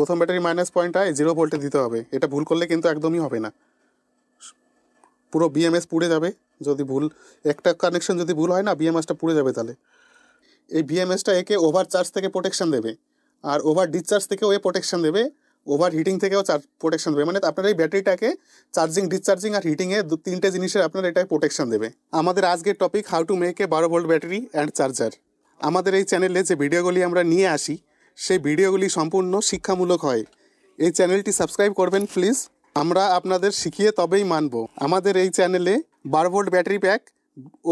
প্রথম battery minus পয়েন্টটা 0 ভোল্টে দিতে হবে। এটা ভুল করলে কিন্তু একদমই হবে না, পুরো বিএমএস পুড়ে যাবে। যদি ভুল একটা কানেকশন যদি ভুল হয় না, বিএমএসটা পুড়ে যাবে। তাহলে এই বিএমএসটা একে ওভার চার্জ থেকে প্রোটেকশন দেবে, আর ওভার ডিসচার্জ থেকেও এ প্রোটেকশন দেবে, ওভার হিটিং থেকেও প্রোটেকশন দেবে। মানে আপনার এই ব্যাটারিটাকে চার্জিং, ডিসচার্জিং আর হিটিংয়ে তিনটে জিনিসের আপনার এটা প্রোটেকশন দেবে। আমাদের আজকের topic how to make a 12 volt battery and charger. আমাদের এই চ্যানেলে যে ভিডিওগুলি আমরা নিয়ে আসি, সেই ভিডিওগুলি সম্পূর্ণ শিক্ষামূলক হয়। এই চ্যানেলটি সাবস্ক্রাইব করবেন প্লিজ। আমরা আপনাদের শিখিয়ে তবেই মানব। আমাদের এই চ্যানেলে 12 ভোল্ট ব্যাটারি প্যাক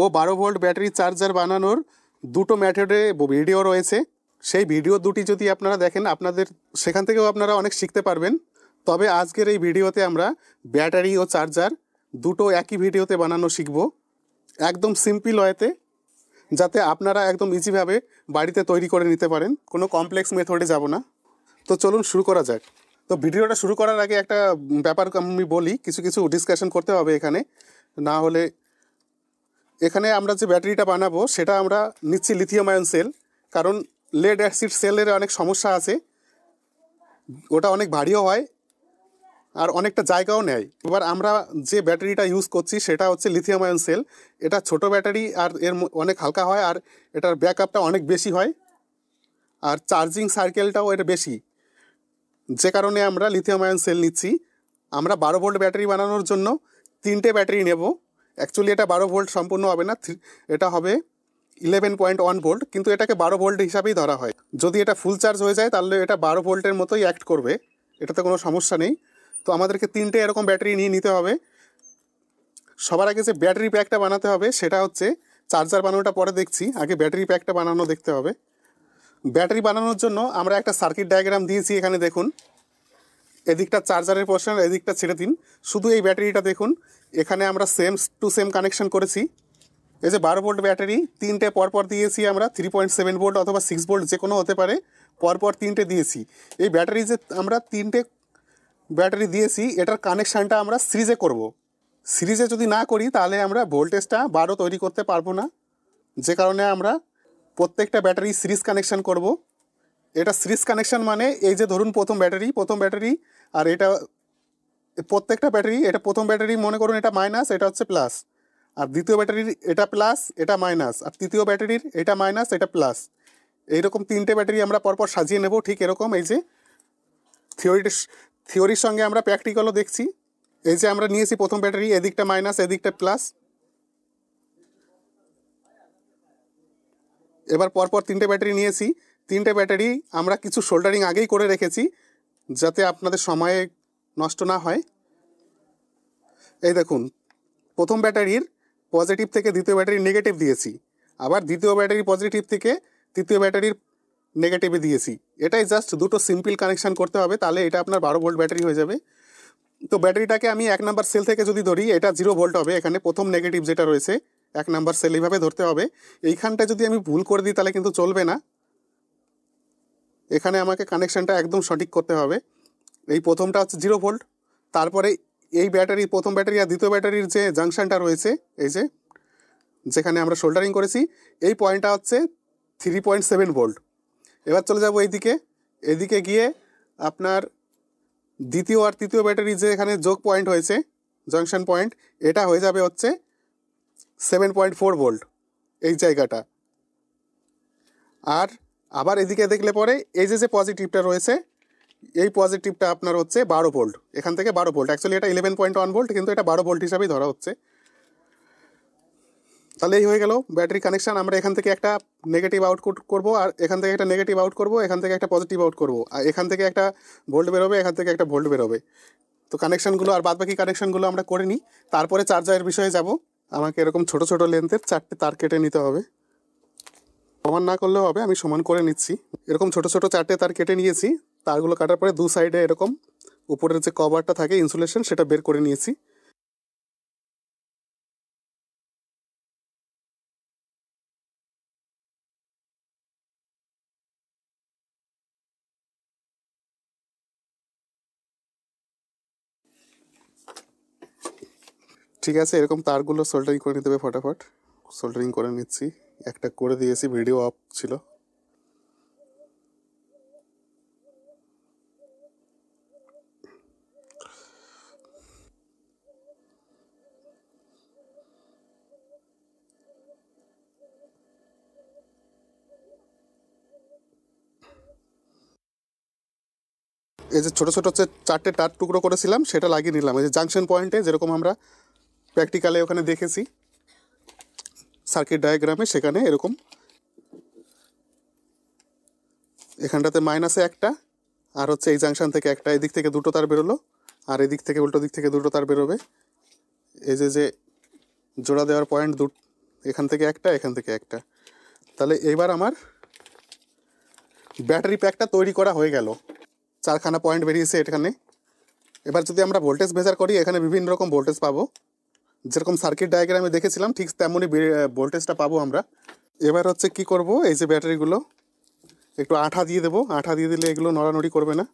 ও 12 ভোল্ট ব্যাটারি চার্জার বানানোর দুটো মেথডে ভিডিও রয়েছে। সেই ভিডিও দুটি যদি আপনারা দেখেন, আপনাদের সেখান থেকেও আপনারা অনেক শিখতে পারবেন। তবে আজকের এই ভিডিওতে আমরা ব্যাটারি ও চার্জার দুটো একই ভিডিওতে বানানো শিখব, একদম সিম্পল ওয়েতে, যাতে আপনারা একদম ইজিভাবে বাড়িতে তৈরি করে নিতে পারেন। কোনো কমপ্লেক্স মেথডে যাব না। তো চলুন শুরু করা যাক। তো ভিডিওটা শুরু করার আগে একটা ব্যাপার আমি বলি, কিছু ডিসকাশন করতে হবে এখানে, না হলে এখানে আমরা যে ব্যাটারিটা বানাবো সেটা আমরা নিচ্ছি লিথিয়াম আয়ন সেল। কারণ লেড অ্যাসিড সেলের অনেক সমস্যা আছে, ওটা অনেক ভারীও হয় আর অনেকটা জায়গাও নেয়। এবার আমরা যে ব্যাটারিটা ইউজ করছি সেটা হচ্ছে লিথিয়াম আয়ন সেল। এটা ছোট ব্যাটারি আর এর অনেক হালকা হয়, আর এটার ব্যাকআপটা অনেক বেশি হয়, আর চার্জিং সার্কেলটাও এটা বেশি, যে কারণে আমরা লিথিয়াম আয়ন সেল নিচ্ছি। আমরা 12 ভোল্ট ব্যাটারি বানানোর জন্য 3টে ব্যাটারি নেব। অ্যাকচুয়ালি এটা 12 ভোল্ট সম্পূর্ণ হবে না, এটা হবে 11.1 ভোল্ট, কিন্তু এটাকে 12 ভোল্ট হিসাবেই ধরা হয়। যদি এটা ফুল চার্জ হয়ে যায় তাহলে এটা 12 ভোল্টের মতোই অ্যাক্ট করবে, এটাতে কোনো সমস্যা নেই। তো আমাদেরকে 3টে এরকম ব্যাটারি নিয়ে নিতে হবে। সবার আগে যে ব্যাটারি প্যাকটা বানাতে হবে সেটা হচ্ছে, চার্জার বানানোটা পরে দেখছি, আগে ব্যাটারি প্যাকটা বানানো দেখতে হবে। ব্যাটারি বানানোর জন্য আমরা একটা সার্কিট ডায়াগ্রাম দিয়েছি, এখানে দেখুন। এদিকটা চার্জারের পোর্শন, এদিকটা ছেড়ে দিন। শুধু এই ব্যাটারিটা দেখুন, এখানে আমরা সেম টু সেম কানেকশন করেছি। এই যে 12 ভোল্ট ব্যাটারি 3টে পরপর দিয়েছি আমরা, 3.7 ভোল্ট অথবা 6 ভোল্ট যে কোনো হতে পারে, পরপর 3টে দিয়েছি। এই ব্যাটারি যে আমরা 3টে ব্যাটারি দিয়েছি, এটার কানেকশানটা আমরা সিরিজে করব। সিরিজে যদি না করি তাহলে আমরা ভোল্টেজটা 12 তৈরি করতে পারবো না, যে কারণে আমরা প্রত্যেকটা ব্যাটারি সিরিজ কানেকশান করব। এটা সিরিজ কানেকশান মানে এই যে ধরুন প্রথম ব্যাটারি আর এটা প্রত্যেকটা ব্যাটারি, এটা প্রথম ব্যাটারি মনে করুন এটা মাইনাস, এটা হচ্ছে প্লাস, আর দ্বিতীয় ব্যাটারির এটা প্লাস, এটা মাইনাস, আর তৃতীয় ব্যাটারির এটা মাইনাস, এটা প্লাস। এইরকম 3টে ব্যাটারি আমরা পরপর সাজিয়ে নেব, ঠিক এরকম। এই যে থিওরির সঙ্গে আমরা প্র্যাকটিক্যালও দেখছি। এই যে আমরা নিয়েছি প্রথম ব্যাটারি, এদিকটা মাইনাস, এদিকটা প্লাস। এবার পরপর 3টে ব্যাটারি নিয়েছি। 3টে ব্যাটারি আমরা কিছু সোল্ডারিং আগেই করে রেখেছি, যাতে আপনাদের সময় নষ্ট না হয়। এই দেখুন, প্রথম ব্যাটারির পজিটিভ থেকে দ্বিতীয় ব্যাটারির নেগেটিভ দিয়েছি, আবার দ্বিতীয় ব্যাটারির পজিটিভ থেকে তৃতীয় ব্যাটারির নেগেটিভে দিয়েছি। এটাই জাস্ট দুটো সিম্পল কানেকশান করতে হবে, তাহলে এটা আপনার 12 ভোল্ট ব্যাটারি হয়ে যাবে। তো ব্যাটারিটাকে আমি 1 নাম্বার সেল থেকে যদি ধরি, এটা 0 ভোল্ট হবে। এখানে প্রথম নেগেটিভ যেটা রয়েছে 1 নাম্বার সেল, এইভাবে ধরতে হবে। এইখানটা যদি আমি ভুল করে দিই তাহলে কিন্তু চলবে না, এখানে আমাকে কানেকশানটা একদম সঠিক করতে হবে। এই প্রথমটা হচ্ছে 0 ভোল্ট, তারপরে এই ব্যাটারি, প্রথম ব্যাটারি আর দ্বিতীয় ব্যাটারির যে জাংশনটা রয়েছে, এই যে যেখানে আমরা সোল্ডারিং করেছি, এই পয়েন্টটা হচ্ছে 3.7 ভোল্ট। এবার চলে যাব এদিকে গিয়ে আপনার দ্বিতীয় আর তৃতীয় ব্যাটারি যে এখানে যোগ পয়েন্ট হয়েছে, জাংশন পয়েন্ট, এটা হয়ে যাবে হচ্ছে 7.4 ভোল্ট এই জায়গাটা। আর আবার এদিকে দেখলে পরে এই যে পজিটিভটা রয়েছে, এই পজিটিভটা আপনার হচ্ছে 12 ভোল্ট, এখান থেকে 12 ভোল্ট। অ্যাকচুয়ালি এটা 11.1 ভোল্ট, কিন্তু এটা 12 ভোল্ট হিসাবেই ধরা হচ্ছে। তাহলে এই হয়ে গেল ব্যাটারি কানেকশান। আমরা এখান থেকে একটা নেগেটিভ আউটপুট করব, আর এখান থেকে একটা নেগেটিভ আউট করব, এখান থেকে একটা পজিটিভ আউট করব, আর এখান থেকে একটা ভোল্ট বেরোবে, এখান থেকে একটা ভোল্ট বেরোবে। তো কানেকশানগুলো আর বাদবাকি কানেকশানগুলো আমরা করে নিই, তারপরে চার্জারের বিষয়ে যাব। আমাকে এরকম ছোট ছোট লেন্থের 4টে তার কেটে নিতে হবে। সমান না করলেও হবে, আমি সমান করে নিচ্ছি। এরকম ছোট ছোট 4টে তার কেটে নিয়েছি। তারগুলো কাটার পরে দু সাইডে এরকম উপরের যে কভারটা থাকে ইনসুলেশন, সেটা বের করে নিয়েছি। ঠিক আছে, এরকম তারগুলো সোল্ডারিং করে নিতে হবে ফটাফট। সোল্ডারিং করে নিচ্ছি, একটা করে দিয়েছি, ভিডিও অফ ছিল। এই যে ছোটো ছোটো হচ্ছে 4টে তার টুকরো করেছিলাম সেটা লাগিয়ে নিলাম এই যে জাংশন পয়েন্টে, যেরকম আমরা প্র্যাকটিক্যালে ওখানে দেখেছি সার্কিট ডায়াগ্রামে, সেখানে এরকম এখানটাতে মাইনাসে একটা, আর হচ্ছে এই জাংশন থেকে একটা, এদিক থেকে দুটো তার বেরোলো, আর এদিক থেকে উল্টো দিক থেকে দুটো তার বেরোবে। এই যে জোড়া দেওয়ার পয়েন্ট এখান থেকে একটা, এখান থেকে একটা। তাহলে এইবার আমার ব্যাটারি প্যাকটা তৈরি করা হয়ে গেল। 4খানা পয়েন্ট বেরিয়েছে এখানে। এবার যদি আমরা ভোল্টেজ মেজার করি, এখানে বিভিন্ন রকম ভোল্টেজ পাবো, যেরকম সার্কিট ডায়াগ্রামে দেখেছিলাম ঠিক তেমনই ভোল্টেজটা পাবো আমরা। এবার হচ্ছে কি করব, এই যে ব্যাটারিগুলো একটু আঠা দিয়ে দেবো, আঠা দিয়ে দিলে এগুলো নড়ানড়ি করবে না।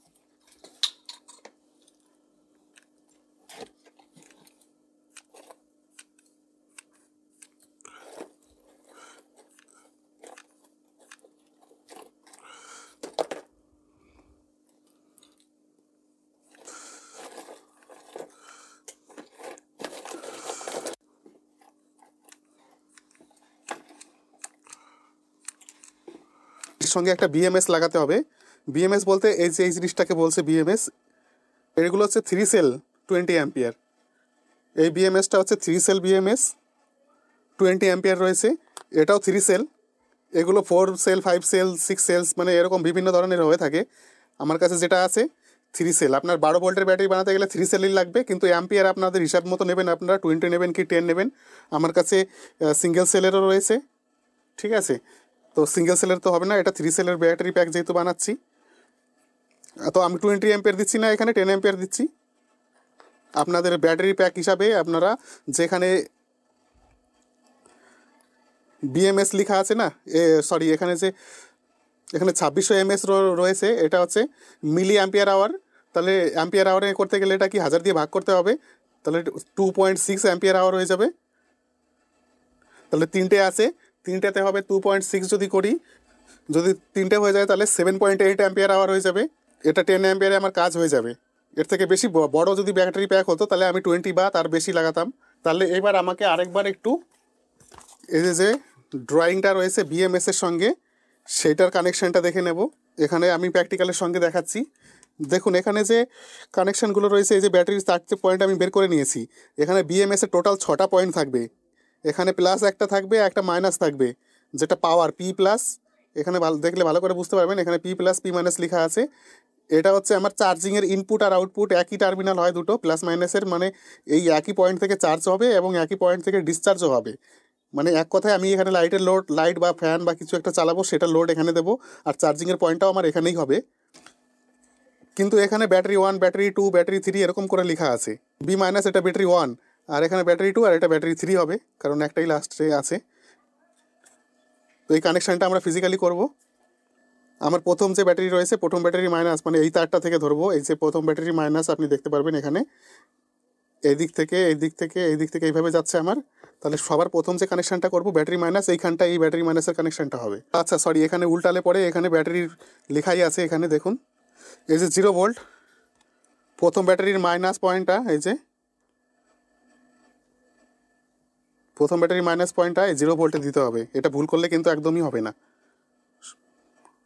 এর সঙ্গে একটা বিএমএস লাগাতে হবে। বিএমএস বলতে এই জিনিসটাকে বলছে বিএমএস। এগুলো হচ্ছে 3 সেল 20 অ্যাম্পিয়ার। এই বিএমএসটা হচ্ছে 3 সেল বিএমএস, 20 অ্যাম্পিয়ার রয়েছে। এটাও 3 সেল। এগুলো 4 সেল, 5 সেল, 6 সেলস, মানে এরকম বিভিন্ন ধরনের হয়ে থাকে। আমার কাছে যেটা আছে 3 সেল। আপনার 12 ভোল্টের ব্যাটারি বানাতে গেলে 3 সেলই লাগবে, কিন্তু অ্যাম্পিয়ার আপনাদের হিসাব মতো নেবেন, আপনারা 20 নেবেন কি 10 নেবেন। আমার কাছে সিঙ্গেল সেলেরও রয়েছে, ঠিক আছে। তো সিঙ্গেল সেলের তো হবে না, এটা 3 সেলের ব্যাটারি প্যাক যেহেতু বানাচ্ছি, তো আমি 20 অ্যাম্পিয়ার দিচ্ছি না, এখানে 10 অ্যাম্পিয়ার দিচ্ছি। আপনাদের ব্যাটারি প্যাক হিসাবে আপনারা যেখানে বিএমএস লেখা আছে না, সরি এখানে 2600 এমএস রয়েছে, এটা হচ্ছে মিলি অ্যাম্পিয়ার আওয়ার। তাহলে অ্যাম্পিয়ার আওয়ারে করতে গেলে এটা কি 1000 দিয়ে ভাগ করতে হবে, তাহলে 2.6 অ্যাম্পিয়ার আওয়ার হয়ে যাবে। তাহলে 3টে আছে, 3টেতে হবে 2.6 যদি করি, যদি 3টে হয়ে যায় তাহলে 7.8 অ্যাম্পিয়ার আওয়ার হয়ে যাবে। এটা 10 অ্যাম্পিয়ারে আমার কাজ হয়ে যাবে। এর থেকে বেশি বড় যদি ব্যাটারি প্যাক হতো তাহলে আমি 20 বা তার বেশি লাগাতাম। তাহলে এবার আমাকে আরেকবার একটু এই যে ড্রয়িংটা রয়েছে বিএমএসের সঙ্গে সেইটার কানেকশানটা দেখে নেব। এখানে আমি প্র্যাকটিক্যালের সঙ্গে দেখাচ্ছি। দেখুন এখানে যে কানেকশানগুলো রয়েছে, এই যে ব্যাটারির 4টে পয়েন্ট আমি বের করে নিয়েছি। এখানে বিএমএসের টোটাল 6টা পয়েন্ট থাকবে। এখানে প্লাস একটা থাকবে, একটা মাইনাস থাকবে, যেটা পাওয়ার পি প্লাস। এখানে দেখলে ভালো করে বুঝতে পারবেন, এখানে পি প্লাস পি মাইনাস লেখা আছে। এটা হচ্ছে আমার চার্জিংয়ের ইনপুট আর আউটপুট, একই টার্মিনাল হয় দুটো প্লাস মাইনাসের, মানে এই একই পয়েন্ট থেকে চার্জ হবে এবং একই পয়েন্ট থেকে ডিসচার্জও হবে। মানে এক কথায় আমি এখানে লাইটের লোড, লাইট বা ফ্যান বা কিছু একটা চালাবো, সেটা লোড এখানে দেবো, আর চার্জিংয়ের পয়েন্টটাও আমার এখানেই হবে। কিন্তু এখানে ব্যাটারি 1, ব্যাটারি 2, ব্যাটারি 3 এরকম করে লেখা আছে। বি মাইনাস এটা ব্যাটারি 1, আর এখানে ব্যাটারি 2, আর এটা ব্যাটারি 3 হবে, কারণ একটাই লাস্টে আছে। তো এই কানেকশানটা আমরা ফিজিক্যালি করব। আমার প্রথম যে ব্যাটারি রয়েছে, প্রথম ব্যাটারি মাইনাস, মানে এই তারটা থেকে ধরবো, এই যে প্রথম ব্যাটারি মাইনাস আপনি দেখতে পারবেন এখানে এই দিক থেকে এই দিক থেকে এই দিক থেকে এইভাবে যাচ্ছে আমার। তাহলে সবার প্রথম যে কানেকশানটা করবো ব্যাটারি মাইনাস, এইখানটা এই ব্যাটারি মাইনাসের কানেকশানটা হবে। আচ্ছা সরি, এখানে উল্টালে পরে এখানে ব্যাটারির লেখাই আছে, এখানে দেখুন এই যে 0 ভোল্ট, প্রথম ব্যাটারির মাইনাস পয়েন্টটা, এই যে প্রথম ব্যাটারির মাইনাস পয়েন্টটা এই 0 ভোল্টে দিতে হবে। এটা ভুল করলে কিন্তু একদমই হবে না,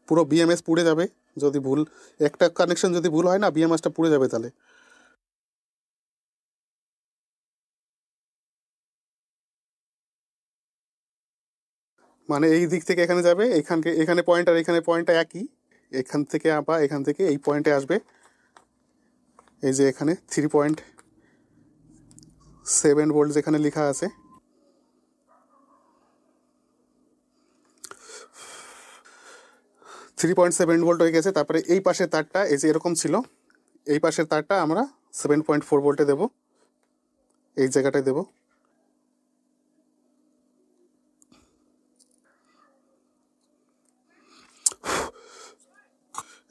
পুরো বিএমএস পুড়ে যাবে। যদি ভুল একটা কানেকশন যদি ভুল হয় না, বিএমএসটা পুড়ে যাবে। তাহলে মানে এই দিক থেকে এখানে যাবে, এখানে পয়েন্ট আর এখানে পয়েন্টটা একই, এখান থেকে আবার এখান থেকে এই পয়েন্টে আসবে। এই যে এখানে 3.7 ভোল্ট যেখানে লেখা আছে, 3.7 ভোল্ট হয়ে গেছে। তারপরে এই পাশের তারটা এই যে এরকম ছিল, এই পাশের তারটা আমরা 7.4 ভোল্টে দেবো, এই জায়গাটায় দেবো।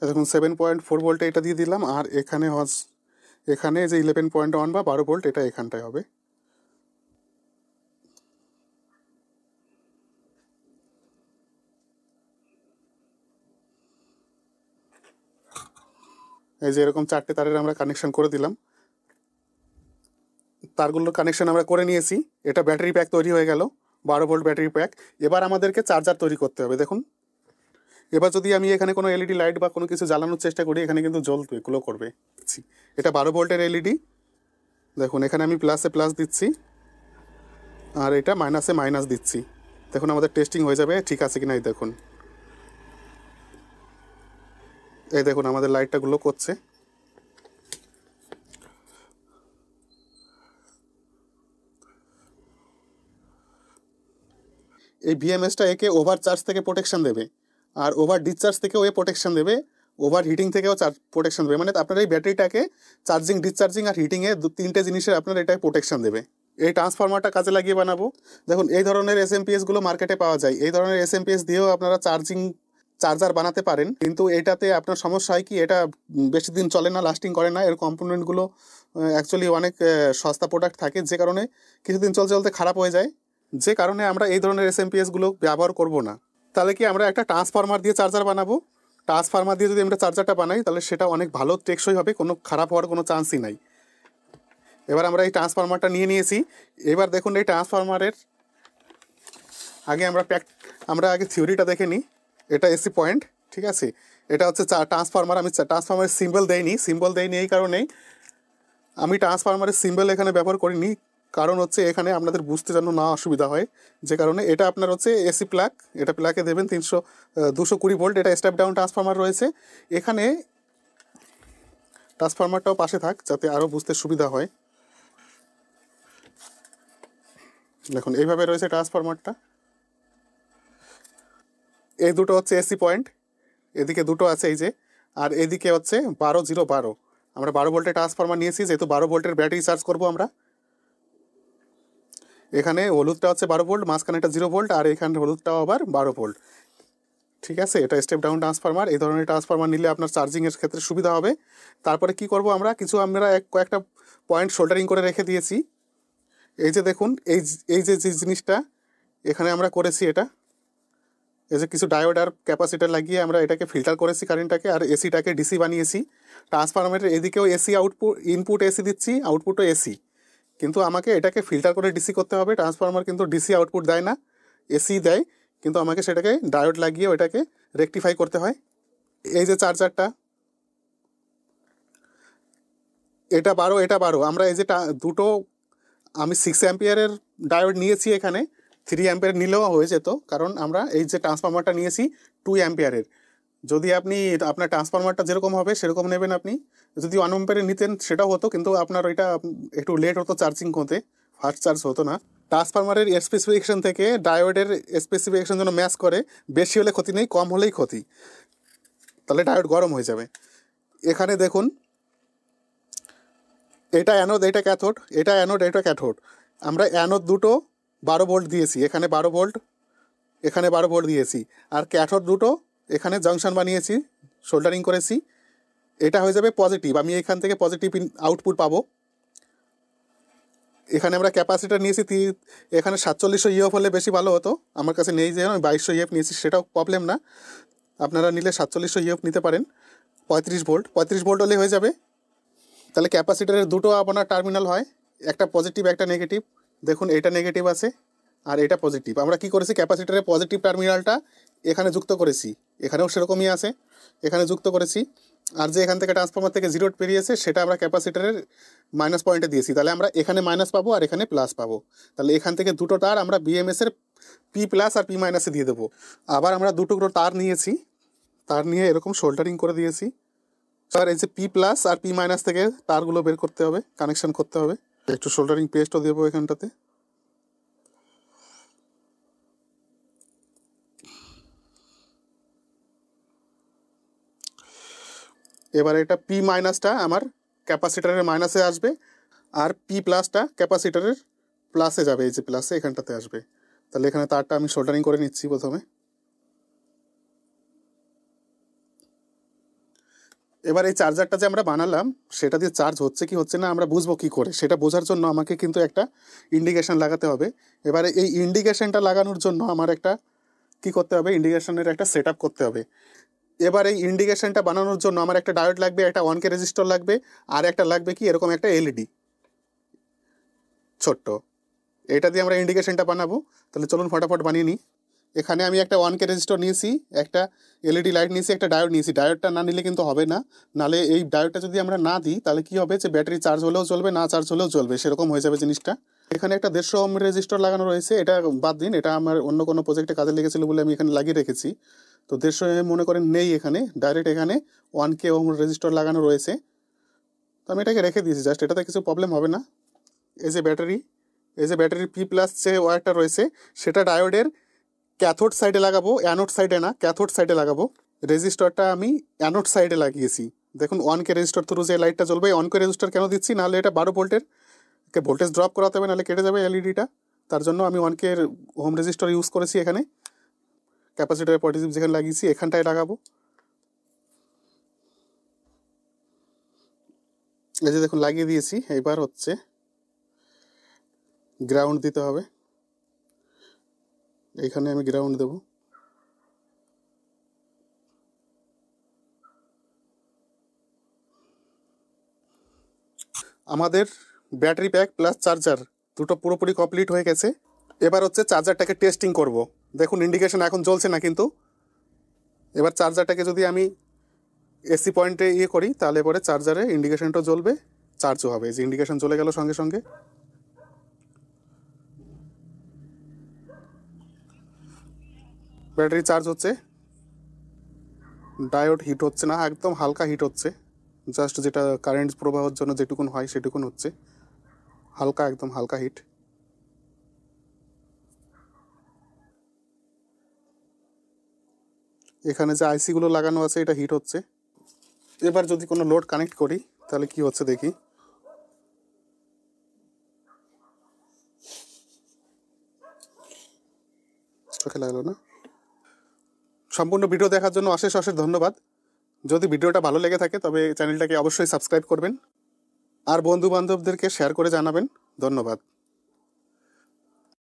দেখুন 7.4 ভোল্টে এটা দিয়ে দিলাম, আর এখানে যে 11.1 বা 12 ভোল্ট এটা এখানটায় হবে। এই যে এরকম 4টে তারের আমরা কানেকশন করে দিলাম। তারগুলোর কানেকশন আমরা করে নিয়েছি। এটা ব্যাটারি প্যাক তৈরি হয়ে গেল, 12 ভোল্ট ব্যাটারি প্যাক। এবার আমাদেরকে চার্জার তৈরি করতে হবে। দেখুন এবার যদি আমি এখানে কোনো এলইডি লাইট বা কোনো কিছু জ্বালানোর চেষ্টা করি, এখানে কিন্তু জ্বলবে, গ্লো করবে। এটা 12 ভোল্টের এলইডি। দেখুন এখানে আমি প্লাসে প্লাস দিচ্ছি আর এটা মাইনাসে মাইনাস দিচ্ছি। দেখুন আমাদের টেস্টিং হয়ে যাবে ঠিক আছে কিনা। এই দেখুন, এই দেখুন আমাদের লাইটটা গ্লো করছে। এই বিএমএসটা একে ওভার চার্জ থেকে প্রোটেকশন দেবে, আর ওভার ডিসচার্জ থেকেও এ প্রোটেকশন দেবে, ওভার হিটিং থেকেও প্রোটেকশন দেবে। মানে আপনার এই ব্যাটারিটাকে চার্জিং, ডিসচার্জিং আর হিটিংয়ে 3টে জিনিসের আপনার এটা প্রোটেকশন দেবে। এই ট্রান্সফরমারটা কাজে লাগিয়ে বানাবো। দেখুন এই ধরনের এসএমপিএসগুলো মার্কেটে পাওয়া যায়। এই ধরনের এসএমপিএস দিয়েও আপনারা চার্জার বানাতে পারেন, কিন্তু এটাতে আপনার সমস্যা হয় কি, এটা বেশি দিন চলে না, লাস্টিং করে না। এর কম্পোনেন্টগুলো অ্যাকচুয়ালি অনেক সস্তা প্রোডাক্ট থাকে, যে কারণে কিছুদিন চলতে চলতে খারাপ হয়ে যায়, যে কারণে আমরা এই ধরনের এসএমপিএসগুলো ব্যবহার করব না। তাহলে কি আমরা একটা ট্রান্সফরমার দিয়ে চার্জার বানাবো। ট্রান্সফরমার দিয়ে যদি আমরা চার্জারটা বানাই তাহলে সেটা অনেক ভালো টেকসই হবে, কোনো খারাপ হওয়ার কোনো চান্সই নাই। এবার আমরা এই ট্রান্সফরমারটা নিয়েছি। এবার দেখুন এই ট্রান্সফরমারের আগে আমরা আগে থিওরিটা দেখে নিই। এটা এসি পয়েন্ট, ঠিক আছে। এটা হচ্ছে ট্রান্সফরমার। আমি ট্রান্সফরমারের সিম্বল দেইনি এই কারণেই আমি ট্রান্সফরমারের সিম্বল এখানে ব্যবহার করিনি, কারণ হচ্ছে এখানে আপনাদের বুঝতে যেন না অসুবিধা হয়, যে কারণে। এটা আপনার হচ্ছে এসি প্লাগ, এটা প্লাগে দেবেন 220 ভোল্ট। এটা স্টেপ ডাউন ট্রান্সফরমার রয়েছে এখানে। ট্রান্সফরমারটাও পাশে থাক যাতে আরও বুঝতে সুবিধা হয়। দেখুন এইভাবে রয়েছে ট্রান্সফরমারটা। এই দুটো হচ্ছে এসি পয়েন্ট, এদিকে দুটো আছে এই যে, আর এদিকে হচ্ছে 12 আমরা 12 ভোল্টের ট্রান্সফরমার নিয়েছি, যেহেতু 12 ভোল্টের ব্যাটারি চার্জ করবো আমরা। এখানে হলুদটা হচ্ছে 12 ভোল্ট, মাঝখানে এটা 0 ভোল্ট, আর এখানে হলুদটাও আবার 12 ভোল্ট, ঠিক আছে। এটা স্টেপ ডাউন ট্রান্সফরমার। এই ধরনের ট্রান্সফরমার নিলে আপনার চার্জিংয়ের ক্ষেত্রে সুবিধা হবে। তারপরে কি করব আমরা, আমরা কয়েকটা পয়েন্ট সোল্ডারিং করে রেখে দিয়েছি। এই যে দেখুন, এই যে জিনিসটা এখানে আমরা করেছি, এটা এই যে কিছু ডায়োড আর ক্যাপাসিটার লাগিয়ে আমরা এটাকে ফিল্টার করেছি কারেন্টটাকে, আর এসিটাকে ডিসি বানিয়েছি। ট্রান্সফরমারের এদিকেও এসি ইনপুট এসি দিচ্ছি, আউটপুটও এসি, কিন্তু আমাকে এটাকে ফিল্টার করে ডিসি করতে হবে। ট্রান্সফরমার কিন্তু ডিসি আউটপুট দেয় না, এসি দেয়, কিন্তু আমাকে সেটাকে ডায়োড লাগিয়ে ওটাকে রেকটিফাই করতে হয়। এই যে চার্জারটা, এটা 12 আমরা এই যে দুটো আমি 6 অ্যাম্পিয়ারের ডায়োড নিয়েছি, এখানে 3 অ্যাম্পিয়ার নিলেও হয়ে যেত, কারণ আমরা এই যে ট্রান্সফরমারটা নিয়েছি 2 অ্যাম্পিয়ারের। যদি আপনার ট্রান্সফরমারটা যেরকম হবে সেরকম নেবেন। আপনি যদি 1 অ্যাম্পিয়ারের নিতেন সেটাও হতো, কিন্তু আপনার ওইটা একটু লেট হতো চার্জিং হতে, ফাস্ট চার্জ হতো না। ট্রান্সফরমারের স্পেসিফিকেশন থেকে ডায়োডের স্পেসিফিকেশন যেন ম্যাচ করে, বেশি হলে ক্ষতি নেই, কম হলেই ক্ষতি, তাহলে ডায়োড গরম হয়ে যাবে। এখানে দেখুন এটা অ্যানোড, এটা ক্যাথোড, এটা অ্যানোড, এটা ক্যাথোড। আমরা অ্যানোড দুটো 12 ভোল্ট দিয়েছি, এখানে 12 ভোল্ট, এখানে 12 ভোল্ট দিয়েছি, আর ক্যাথোড দুটো এখানে জাংশন বানিয়েছি, সোল্ডারিং করেছি। এটা হয়ে যাবে পজিটিভ, আমি এখান থেকে পজিটিভ আউটপুট পাবো। এখানে আমরা ক্যাপাসিটার নিয়েছি, এখানে 4700 ইএফ হলে বেশি ভালো হতো, আমার কাছে নেই, যে আমি 2200 ইএফ নিয়েছি, সেটাও প্রবলেম না। আপনারা নিলে 4700 ইএফ নিতে পারেন। 35 ভোল্ট হলে হয়ে যাবে। তাহলে ক্যাপাসিটারের দুটো আপনার টার্মিনাল হয়, একটা পজিটিভ একটা নেগেটিভ। দেখুন এটা নেগেটিভ আছে আর এটা পজিটিভ। আমরা কি করেছি, ক্যাপাসিটারের পজিটিভ টার্মিনালটা এখানে যুক্ত করেছি, এখানেও সেরকমই আছে, এখানে যুক্ত করেছি। আর যে এখান থেকে ট্রান্সফরমার থেকে জিরো বেরিয়েছে সেটা আমরা ক্যাপাসিটারের মাইনাস পয়েন্টে দিয়েছি, তাহলে আমরা এখানে মাইনাস পাবো আর এখানে প্লাস পাবো। তাহলে এখান থেকে দুটো তার আমরা বিএমএসের পি প্লাস আর পি মাইনাসে দিয়ে দেবো। আবার আমরা দুটো তার নিয়েছি, তার নিয়ে এরকম সোল্ডারিং করে দিয়েছি। আর এই যে পি প্লাস আর পি মাইনাস থেকে তারগুলো বের করতে হবে, কানেকশন করতে হবে। একটু সোল্ডারিং পেস্টও দেবো এখানটাতে। এবার এটা পি মাইনাসটা আমার ক্যাপাসিটারের মাইনাসে আসবে, আর পি প্লাসটা ক্যাপাসিটারের প্লাসে যাবে, এই যে প্লাসে এখানটাতে আসবে। তাহলে এখানে তারটা আমি সোল্ডারিং করে নিচ্ছি প্রথমে। এবার এই চার্জারটা যে আমরা বানালাম সেটা দিয়ে চার্জ হচ্ছে কি হচ্ছে না আমরা বুঝবো কি করে, সেটা বোঝার জন্য আমাকে কিন্তু একটা ইন্ডিকেশন লাগাতে হবে। এবারে এই ইন্ডিকেশনটা লাগানোর জন্য আমার একটা কি করতে হবে, ইন্ডিকেশনের একটা সেট আপ করতে হবে। এবার এই ইন্ডিকেশনটা বানানোর জন্য আমার একটা ডায়োড লাগবে, একটা 1K রেজিস্টর লাগবে, আর একটা লাগবে কি এরকম একটা এলইডি ছোট্ট। এটা দিয়ে আমরা ইন্ডিকেশনটা বানাবো। তাহলে চলুন ফটাফট বানিয়ে নিই। এখানে আমি একটা 1K রেজিস্টার নিয়েছি, একটা এলইডি লাইট নিয়েছি, একটা ডায়োড নিয়েছি। ডায়োডটা না নিলে কিন্তু হবে না, নালে এই ডায়োডটা যদি আমরা না দিই তাহলে কি হবে যে ব্যাটারি চার্জ হলেও চলবে, না চার্জ হলেও চলবে, সেরকম হয়ে যাবে জিনিসটা। এখানে একটা 150 ওহম রেজিস্টার লাগানো রয়েছে, এটা বাদ দিন, এটা আমার অন্য কোনো প্রজেক্টে কাজে লেগেছিল বলে আমি এখানে লাগিয়ে রেখেছি। তো 150 ওহম মনে করেন নেই এখানে, ডাইরেক্ট এখানে 1K ওহম রেজিস্টার লাগানো রয়েছে। তো আমি এটাকে রেখে দিয়েছি জাস্ট, এটাতে কিছু প্রবলেম হবে না। এই যে ব্যাটারির পি প্লাস যে ওয়্যারটা রয়েছে সেটা ডায়োডের ক্যাথোড সাইডে লাগাবো, অ্যানোড সাইডে না, ক্যাথোড সাইডে লাগাবো। রেজিস্টারটা আমি অ্যানোড সাইডে লাগিয়েছি। দেখুন 1K রেজিস্টার থ্রু যে লাইটটা জ্বলবে, 1K রেজিস্টার কেন দিচ্ছি, নাহলে এটা 12 ভোল্টের, ভোল্টেজ ড্রপ করাতে হবে, নাহলে কেটে যাবে এলইডিটা। তার জন্য আমি 1K হোম রেজিস্টার ইউজ করেছি এখানে। ক্যাপাসিটার পজিটিভ যেখানে লাগিয়েছি এখানটায় লাগাবো। এই যে দেখুন লাগিয়ে দিয়েছি। এবার হচ্ছে গ্রাউন্ড দিতে হবে, এইখানে আমি গ্রাউন্ড দেব। আমাদের ব্যাটারি প্যাক প্লাস চার্জার দুটো পুরোপুরি কমপ্লিট হয়ে গেছে। এবার হচ্ছে চার্জারটাকে টেস্টিং করব। দেখুন ইন্ডিকেশন এখন জ্বলছে না, কিন্তু এবার চার্জারটাকে যদি আমি এসি পয়েন্টে করি তাহলে পরে চার্জারে ইন্ডিকেশনটা জ্বলবে, চার্জও হবে। যে ইন্ডিকেশন চলে গেল সঙ্গে সঙ্গে। ব্যাটারি চার্জ হচ্ছে, ডায়োড হিট হচ্ছে না, একদম হালকা হিট হচ্ছে, জাস্ট যেটা কারেন্ট প্রবাহের জন্য যেটুকুন হয় সেটুকুন হচ্ছে, হালকা, একদম হালকা হিট। এখানে যে আইসিগুলো লাগানো আছে এটা হিট হচ্ছে। এবার যদি কোনো লোড কানেক্ট করি তাহলে কি হচ্ছে দেখি। চোখে লাগলো না। সম্পূর্ণ ভিডিও দেখার জন্য অশেষ অশেষ ধন্যবাদ। যদি ভিডিওটা ভালো লেগে থাকে তবে চ্যানেলটাকে অবশ্যই সাবস্ক্রাইব করবেন, আর বন্ধু বান্ধবদেরকে শেয়ার করে জানাবেন। ধন্যবাদ।